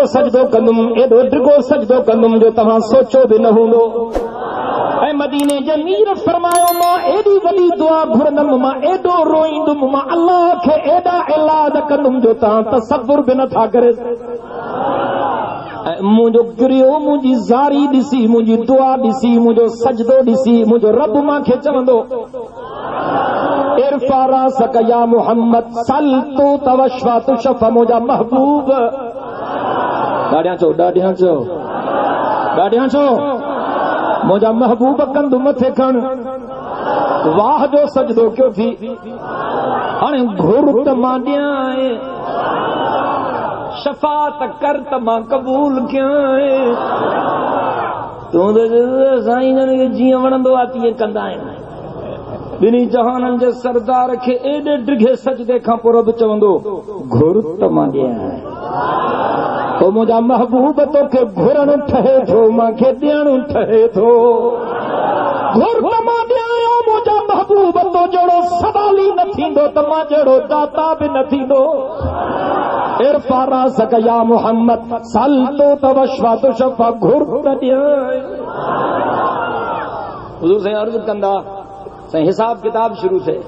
سجدو کندم ایڈو ڈگو سجدو کندم جو تمہاں سوچو بھی نہ ہوندو اے مدینے جمیر فرمایا ماں ایڈی وڈی دعا گھرندم ماں ایڈو روئندم ماں اللہ کے ایڈا علاج کندم جو تمہاں تصور بھی نہ تھا کرے مجھو گریو مجھے زاری ڈسی مجھے دعا ڈسی مجھو سجدو ڈسی مجھو رب ماں کے چوندو ارفع راسک یا محمد سل تو توشفا تشفا مجھا محبوب ڈاڑیاں چو مجھا محبوب کندو متھے کھن واہ جو سجدو کیوں تھی ہاں گھر مانڈیاں شفاعت کر تمام قبول کیا ہے تو سائیں جن کے جیاں وڑندو آتی ہے کندا ہے بنی جہانن جے سردار کے ایڈے ڈگھے سجدے کھاں پو رب چوندو گھر تمام دیا ہے تو مجھا محبوب تو کے گھرن ٹھہے تھو ماں کے دیان ٹھہے تھو گھر تمام دیا ہے مجھا محبوب تو جڑو سوالی نہ تھیندو تمام جڑو داتا بھی نہ تھیندو ارفع راسک یا محمد سل تو توشفا تشفا گھر دیا حضور سے عرض کندہ سے حساب کتاب شروع سے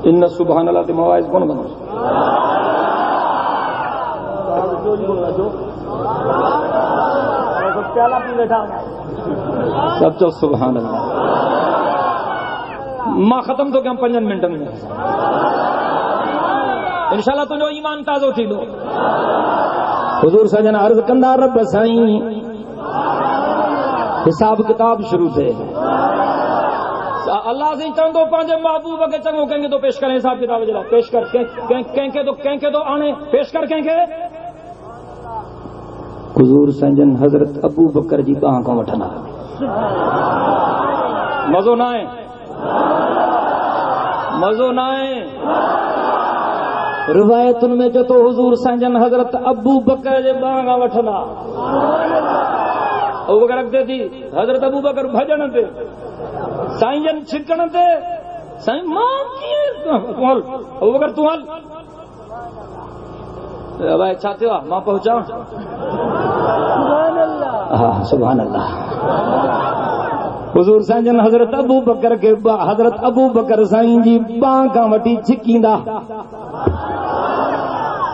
ان سبحان اللہ تے مواعظ کون بنو سب چو سبحان اللہ ماں ختم تو کیا 5 منٹ میں انشاءاللہ تو جو ایمان تازو تھی دو حضور سجن عرض کندہ رب سائیں حساب کتاب شروع سے اللہ سے چاندو پانچے محبوب کے چنگو کہیں گے تو پیش کریں حساب کتاب جلا پیش کر کہیں کے تو آنے پیش کر کہیں گے حضور سنجن حضرت ابو بکر جی کہاں کو وٹھنا مزو نہ آئے روایت میں جو تو حضور سنجن حضرت ابو بکر جی کہاں وٹھنا ابو بکر رکھتے تھی حضرت ابو بکر بھجن تھے سائیں جن چھکن تھے سائیں ماں کیے ابو بکر تو حل بھائی چاہتے ہو ماں پہنچا سبحان اللہ حضور سائیں جن حضرت ابو بکر کے حضرت ابو بکر سائیں جی باں کا وٹی چھکیندا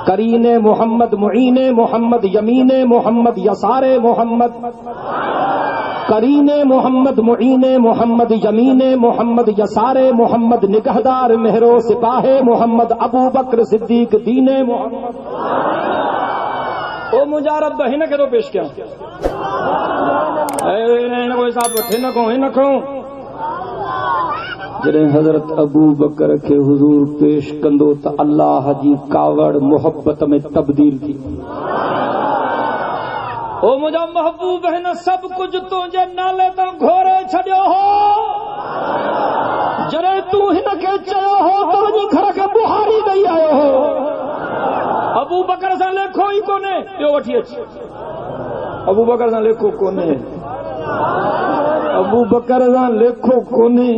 کرین محمد معین محمد یمین محمد یسار محمد کرین محمد معین محمد یمین محمد یسار محمد نگہدار مہرو سپاہ محمد ابو بکر صدیق دین محمد او مجارب بہن کے تو پیش کیا کوئی صاحب نکھوں جڑے حضرت ابو بکر کے حضور پیش کندو تا اللہ جی کاوڑ محبت میں تبدیل تھی او مجھا محبوب ہے نا سب کچھ تو جے نالے تا گھوڑے چھڑیو ہو جڑے تو ہی نہ کے چلو ہو تو جی گھر کے بہاری گئی آئے ہو ابو بکر سے لکھو ہی کونے یہ وٹھی اچھی ابو بکر سے لکھو کونے ابو بکر سے لکھو کونے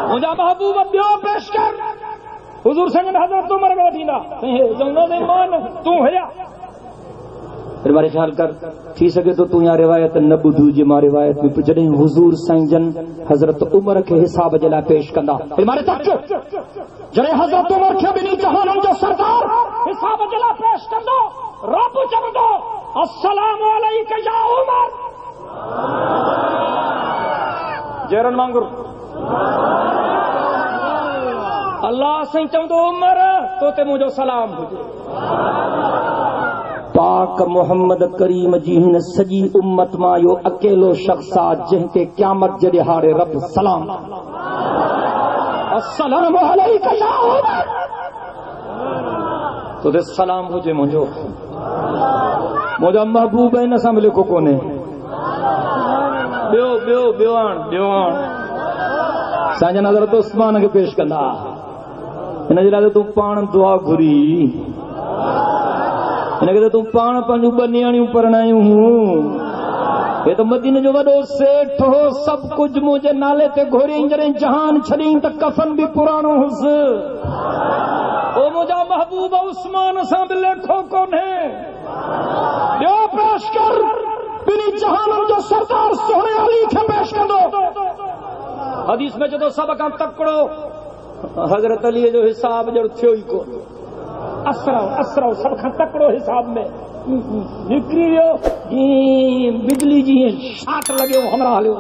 مجھا محبوب دیو پیش کر حضور سنگن حضرت عمر کا دینا جنگوں نے مان تو ہے پھر بارے خیال کر تھی سکے تو یہاں روایت نہ بدھو جی ماں روایت میں جڑیں حضور سائیں جن حضرت عمر کے حساب جلا پیش کندا پھر بارے تک جڑیں حضرت عمر کے بنی جہانم جو سردار حساب جلا پیش کندو رب چمدو السلام علیکہ یا عمر جیرن مانگر اللہ سے چمدو عمر تو تے مجھو سلام ہو جائے پاک محمد کریم جی ہن سجی امت ما یو اکیلو شخصا جن کے قیامت جڑے ہارے رب سلام السلام علیکہ یا عمر تو دے سلام ہو جائے مجھو محبوب ہے نہ ساملے کو کونے بیوان سانجن حضرت عثمان کے پیش کرنا انہیں جلالے تو پان دعا گھری انہیں کہتے تم پان پانچو بنیانیوں پرنائیوں ہوں یہ تو مدینہ جو وڈو سیٹھ ہو سب کچھ مجھے نالے تے گھوڑی انجریں جہان چھڑیں تک کفن بھی پرانو ہس او مجھا محبوب عثمان سا بھی لکھو کون ہے جو پیش کر بنی جہانم جو سردار سونے علی کے پیش کر دو. حدیث میں جدو سب کا تکڑو حضرت علی جو حساب جڑ تھیو ہی کو اسراؤ سب کا تکڑو حساب میں نکری ویو بجلی جی شاٹ لگے ہو ہمراہ ہلو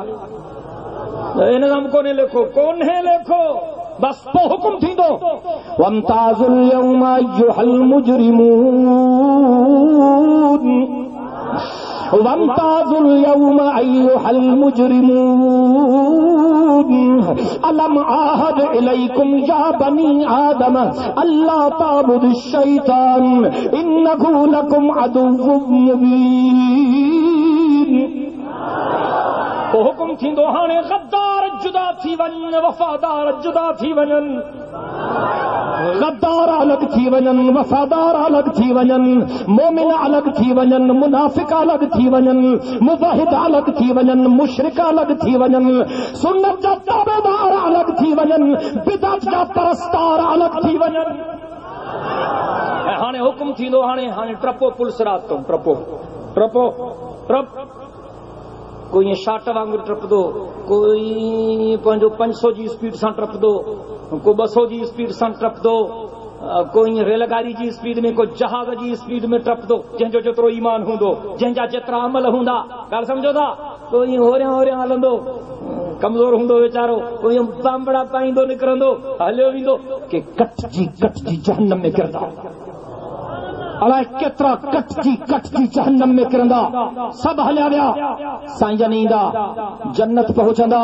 نظام کو نہیں لکھو کون ہے لکھو بس تو حکم تھی دو وامتاز اليوم ایھا المجرمون وامتاز اليوم ایھا المجرمون الم عاہد الیکم یا بنی آدم الا تعبدوا الشیطان انہ لکم عدو مبین. تو حکم تھی دو ہانے غدار جدا تھی ون وفادار جدا تھی ونن غدار الگ تھی ونن وفادار الگ تھی ونن مومن الگ تھی ونن منافق الگ تھی ونن موحد الگ تھی ونن مشرک الگ تھی ونن سنت جا تابعدار الگ تھی ونن بدعت جا پرستار الگ تھی ونن. ہانے حکم تھی دو ہانے ٹرپو پل سرات تو ٹرپ کوئی شاٹ وانگر ٹرپ دو کوئی 500 جی اسپیڈ سان ٹرپ دو کوئی 200 جی اسپیڈ سان ٹرپ دو کوئی ریل گاڑی جی اسپیڈ میں کوئی جہاز جی اسپیڈ میں ٹرپ دو جن جو جترو ایمان ہوں جن جا جترا عمل ہوں گل سمجھو تھا کوئی ہو رہا ہلندو کمزور ہوں ویچارو کوئی تانبڑا پائیندو نکرندو ہلیو ویندو کہ کٹ جی جہنم میں کردا الائے کترا کٹ جی جہنم میں کرندا سب ہلیا ویا سائیں جن ایندا جنت پہنچندا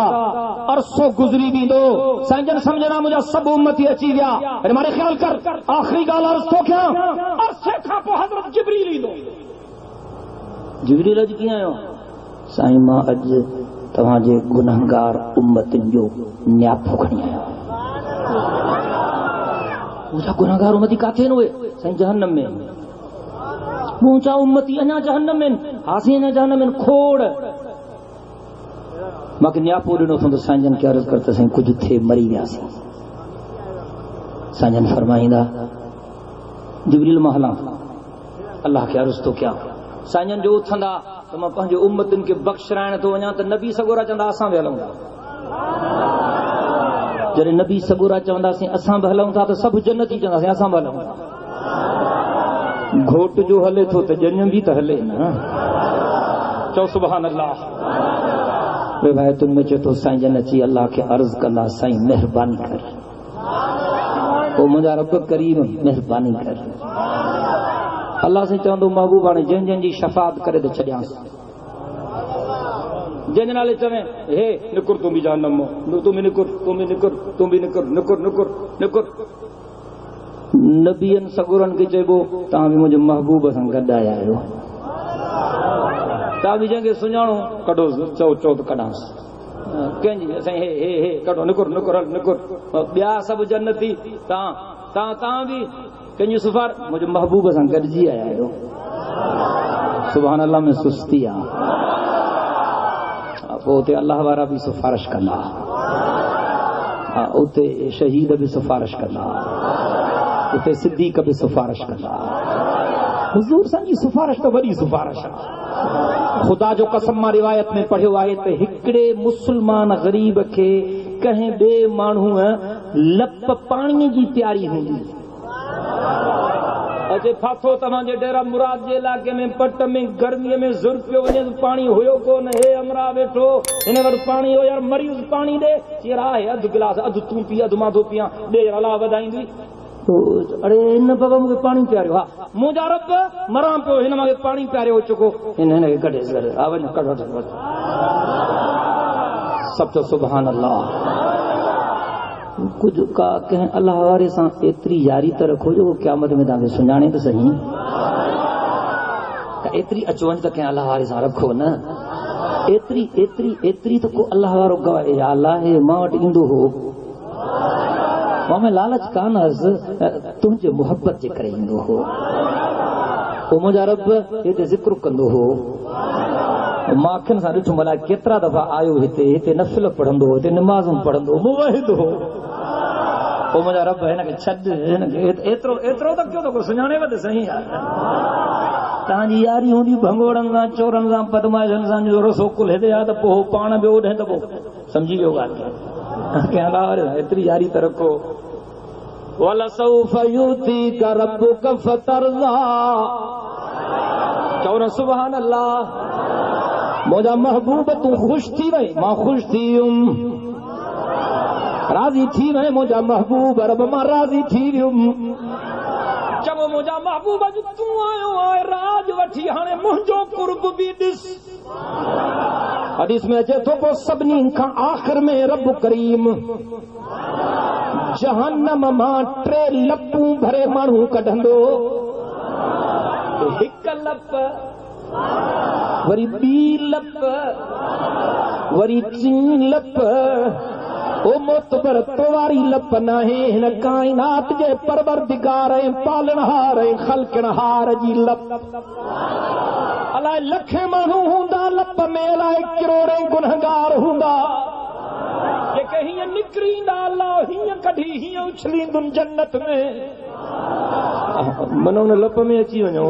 عرصو گزری ویندو سائیں جن سمجھنا مجھا سب امتی اچی ویا ہمارے خیال کر آخری گال عرض تو کیا عرصے کھا پو حضرت جبریل ایندو جبریل اج کیاں آیو سائیں ماں اج تواں جے گنہگار امتن جو نیاپو کھڑی آیا مجھا گنہگار امتی کاتے ہوئے سائیں جہنم میں پہنچا امتی انا جہنم میں ہاسی انا جہنم میں کھوڑ مگر نیاپو ڈنو تو سانجن کی عرض کرتا سائیں کچھ تھے مری گیا سی سانجن فرمائیندہ جبریل محلہ اللہ کی عرض تو کیا سانجن جو اتھندا تو میں پہنجو امتن کے بخش رائن تو ونیا تو نبی سگورا چندہ آسان بھی ہلوں گا جرے نبی سگورا چندہ سی آسان بھی ہلوں تھا تو سب جنتی چندہ سی آسان بھی ہلوں گا گھوٹ جو ہلے تو جنم بھی تو ہلے نا چو سبحان اللہ روایتن میں جو تو سائیں جنتی اللہ کے عرض کرنا سائیں مہربانی کر او مجھا رب کریم مہربانی کر اللہ سے چاہندو محبوب آنے جن جی شفاعت کرے تو چھڑیاں جن نالے چویں ہے نکر تم بھی جہنم مو تم بھی نکر نبیین سگورن کے چیبو تاں بھی مجھے محبوب سن گڈ آیا ہے تاں بھی جنگے سنجانو کڈو چو تو کڈانس کہیں جی اسیں ہے کڈو نکر بیا سب جنتی تاں بھی کہیں سفار مجھے محبوب سن گڈ جی آیا ہے سبحان اللہ میں سستی آ اوتے اللہ وارا بھی سفارش کرنا اوتے شہید بھی سفارش کرنا تے صدیق بھی سفارش کرنا حضور سان جی سفارش تو بڑی سفارش ہے خدا جو قسم ماں روایت میں پڑھو آئے تے ہکڑے مسلمان غریب کے کہیں بے مانو لپ پانی جی تیاری ہوندی اچھے پھاتھو تمہاں جے ڈیرا مراد جے علاقے میں پٹ میں گرمی میں زور پیو ونے پانی ہویو کون ہے امرا بیٹھو انہیں ور پانی ہو یار مریض پانی دے چیرا ہے ادھ گلاس ادھ توں پی ادھ ماں دو پیاں دے اللہ ودائیندی ارے ان بابا مجھے پانی پیارے ہوا مجھا رب مرام پہ ان مجھے پانی پیارے ہو چکو انہیں نے کٹے سر آواز کٹ سب تو سبحان اللہ کچھ کا کہیں اللہ وارے سان اتری یاری تو رکھو جو قیامت میں تاکہ سنجانے تو صحیح اتری اچوان تو کہیں اللہ وارے سان رکھو نا اتری تو کو اللہ وارو گواہ یا اللہ ہے ماں وٹ ایندو ہو میں لالچ کان از تجھے محبت جے کرے ایندو ہو او مجھا رب یہ ذکر کندو ہو ماں کھن سان ڈٹھو ملا کیترا دفعہ آیو ہتے نفل پڑھندو ہتے نمازوں پڑھندو موحد ہو او مجھا رب ہے نا کہ چھڈ ہے نا کہ ایترو تک کیوں تو کو سنانے ود صحیح یار تاں جی یاری ہوندی بھنگوڑن سان چورن سان بدماشن سان جو رسو کل ہے یا تے پو پان بیو ڈے تے پو سمجھی ویو گال کہ اللہ ایتری یاری ترکو وَلَسَوْفَ يُؤْتِيكَ رَبُّكَ فَتَرْضَىٰ چورن سبحان اللہ موجا محبوب تو خوش تھی وے ماں خوش تھی راضی تھی وے موجا محبوب رب ماں راضی تھی جب موجا محبوب جو تو آئے آئے راج وٹھی ہانے مہنجو قرب بھی دس حدیث میں اچھے تو وہ سبنی کا آخر میں رب کریم جہنم ماں ٹرے لپوں بھرے مانوں کڈھندو ہک لپ وری بی لپ وری چین لپ او معتبر تواری لپ نہ ہن کائنات جے پروردگار پالنہار خلقنہار جی لپ الائے لکھے مانو ہوندا لپ میں الائے کروڑے گنہگار ہوندا کہ کہیں نکریندا اللہ ہی کڈھی ہی اچھلیندن جنت میں منو نے لپ میں اچھی ونجو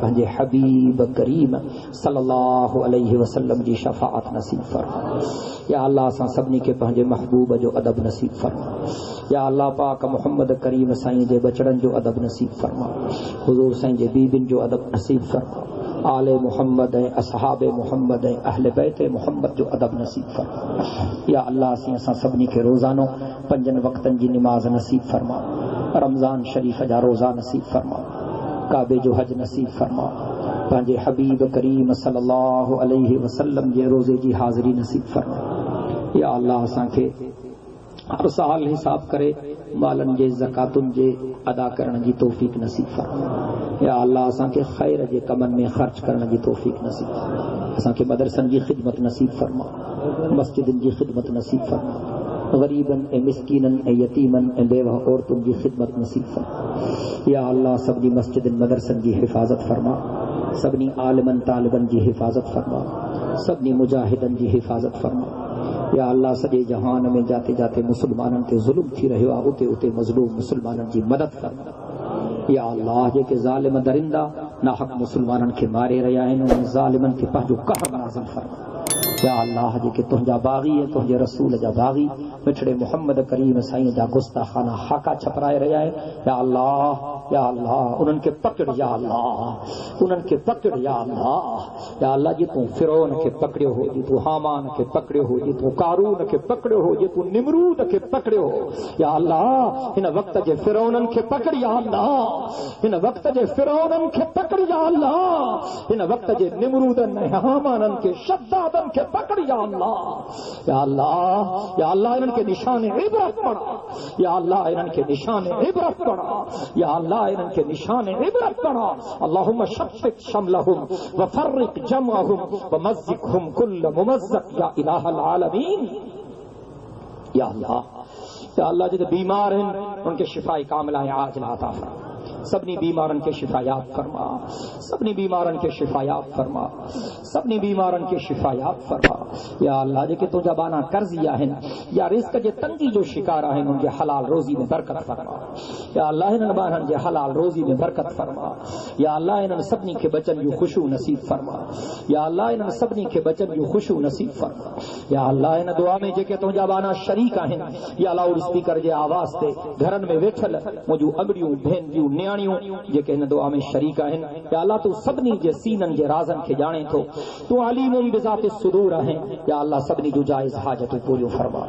پنجے حبیب کریم صلی اللہ علیہ وسلم جی شفاعت نصیب فرما یا اللہ اساں سبنی کے پنجے محبوب جو ادب نصیب فرما یا اللہ پاک محمد کریم سائیں جے بچڑن جو ادب نصیب فرما حضور سائیں جے بیبن جو ادب نصیب فرما آل محمد اصحاب محمد اہل بیت محمد جو ادب نصیب فرما یا اللہ اساں سبنی کے روزانوں پنجن وقتن جی نماز نصیب فرما رمضان شریف جا روزہ نصیب فرما کعبے جو حج نصیب فرما پانجے حبیب کریم صلی اللہ علیہ وسلم جے روزے جی حاضری نصیب فرما یا اللہ اساں کے ہر سال حساب کرے مالن جے زکاتن جے ادا کرن جی توفیق نصیب فرما یا اللہ اساں کے خیر جے کمن میں خرچ کرن جی توفیق نصیب فرما اساں کے مدرسن جی خدمت نصیب فرما مسجدن جی خدمت نصیب فرما غریبن اے مسکینن اے یتیمن اے بیوہ عورتن جی خدمت نصیب فرما یا اللہ سبنی مسجدن مدرسن جی حفاظت فرما سبنی عالمن طالبن جی حفاظت فرما سبنی مجاہدن جی حفاظت فرما یا اللہ سجے جہان میں جاتے جاتے مسلمانن تے ظلم تھی رہے ہو اتے اتے مظلوم مسلمانن جی مدد فرما یا اللہ جے کہ ظالم درندہ ناحق مسلمانن کے مارے رہیا ہیں ظالمن کے پہجو قہر نازل فرما یا اللہ جے کہ تنجا باغی ہے تنجے رسول جا باغی مٹھڑے محمد کریم سائیں جا گستاخانہ حاکا چھپرائے رہیا ہے یا اللہ انہن کے پکڑ یا اللہ انہن کے پکڑ یا اللہ جی تو فرعون کے پکڑے ہو جی تو حامان کے پکڑے ہو جی تو قارون کے پکڑے ہو جی تو نمرود کے پکڑے ہو یا اللہ ان وقت جے فرعونن کے پکڑ یا اللہ ان وقت جے فرعونن کے پکڑ یا اللہ ان وقت جے نمرودن حامانن کے شدادن کے پکڑ یا اللہ انہن کے نشان عبرت پڑا یا اللہ انہن کے نشان عبرت پڑا یا اللہ انہن کے نشان عبرت پڑا اللہم شتت شملہم وفرق جمعہم ومزقہم کل ممزق یا الہ العالمین یا اللہ جب بیمار ہیں ان کے شفاء کاملہ عاجلہ عطا فرما سبنی بیمارن کے شفایات فرما سبنی بیمارن کے شفایات فرما سبنی بیمارن کے شفایات فرما یا اللہ جے کہ تو جبانا قرضیا ہیں یا رزق جے تنگی جو شکارہ ہیں ان کے حلال روزی میں برکت فرما یا اللہ انہن بانن جے حلال روزی میں برکت فرما یا اللہ انہن سبنی کے بچن جو خشوع نصیب فرما یا اللہ انہن سبنی کے بچن جو خشوع نصیب فرما یا اللہ انہن دعا میں جے کہ تو جبانا شریک ہیں یا لاؤڈ سپیکر جے آواز تے گھرن میں ویٹھل مجھو اگڑیوں بہنجیوں نیانیوں جے کہ ان دعا میں شریک ہیں یا اللہ تو سبنی جے سینن جے رازن کے جانے تو علیم بذات الصدور ہیں یا اللہ سبنی جو جائز حاجت پوری فرما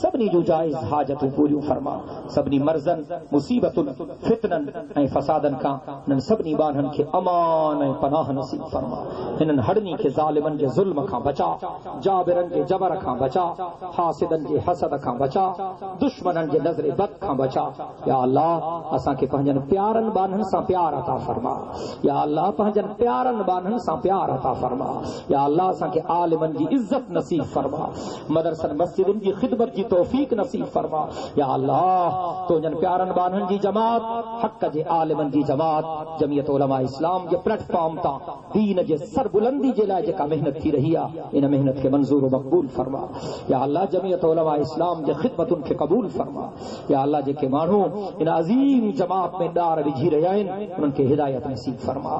سبنی جو جائز حاجت پوری فرما سبنی مرزن مصیبت فتنن اے فسادن کا نن سبنی بانن کے امان اے پناہ نصیب فرما انن ہڑنی کے ظالمن کے ظلم کا بچا جابرن کے جبر کا بچا حاسدن کے حسد کا بچا دشمنن کے نظر بد کا بچا یا اللہ اساں کے پہنجن پیارن بانن سا پیار عطا فرما یا اللہ پہنجن پیارن بانن سا پیار عطا فرما یا اللہ اساں کے عالمن کی عزت نصیب فرما مدرسن مسجدن کی خدمت کی توفیق نصیب فرما یا اللہ تو جن پیارن بانن کی جماعت حق جے عالمن کی جماعت جمعیت علماء اسلام کے پلیٹ فارم تا دین جے سر بلندی جے لائے جے کا محنت کی رہی ان محنت کے منظور و مقبول فرما یا اللہ جمعیت علماء اسلام جے خدمت ان کے قبول فرما یا اللہ جے کے مانو ان عظیم جماعت میں دار بجھی رہے ہیں ان کے ہدایت نصیب فرما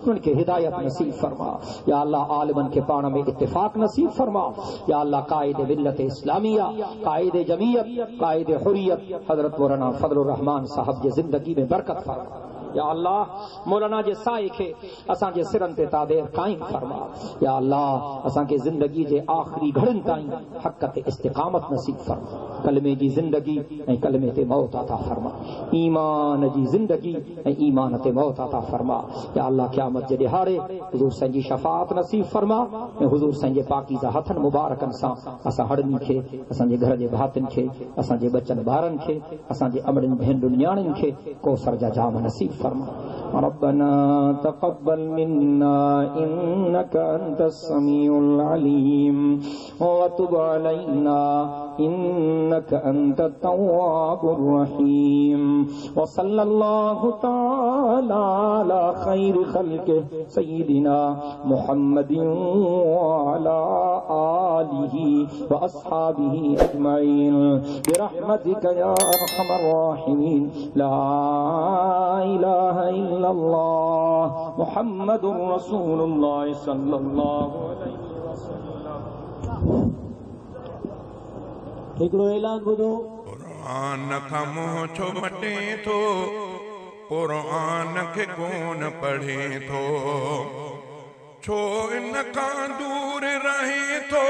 ان کے ہدایت نصیب فرما یا اللہ عالمن کے پانا میں اتفاق نصیب فرما یا اللہ قائد ملت اسلامیہ قائد جمعیت قائد حریت حضرت مولانا فضل الرحمان صاحب کی زندگی میں برکت فرما یا اللہ مولانا جے سائے کے اساں کے سرن تے تادیر قائم فرما یا اللہ اساں کے زندگی جے آخری گھڑن تائیں حق تے استقامت نصیب فرما کلمے جی زندگی اے کلمے تے موت عطا فرما ایمان جی زندگی اے ایمان تے موت عطا فرما یا اللہ قیامت جے دہاڑے حضور سنجی شفاعت نصیب فرما اے حضور سنجے پاکیزہ ہتھن مبارکن سا اساں ہڑنی کے اساں جے گھر جے بھاتن کے اساں جے بچن بارن کے اساں جے امڑن بہن دنیاڑن کے کوثر جا جام نصیب فرما ربنا تقبل منا انك انت السميع العليم وتب علينا انك انت التواب الرحيم وصلى الله تعالى على خير خلقه سيدنا محمد وعلى آله وأصحابه أجمعين برحمتك يا أرحم الراحمين. لا إله إلا الله محمد رسول الله صلى الله عليه وسلم. ہکڑو اعلان ٻڌو. قرآن کا منہ چھو مٹے تو قرآن کے کون پڑھے تو چھو ان کا دور رہے تو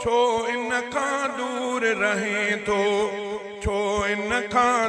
چھو ان کا دور رہے تو چھو ان کا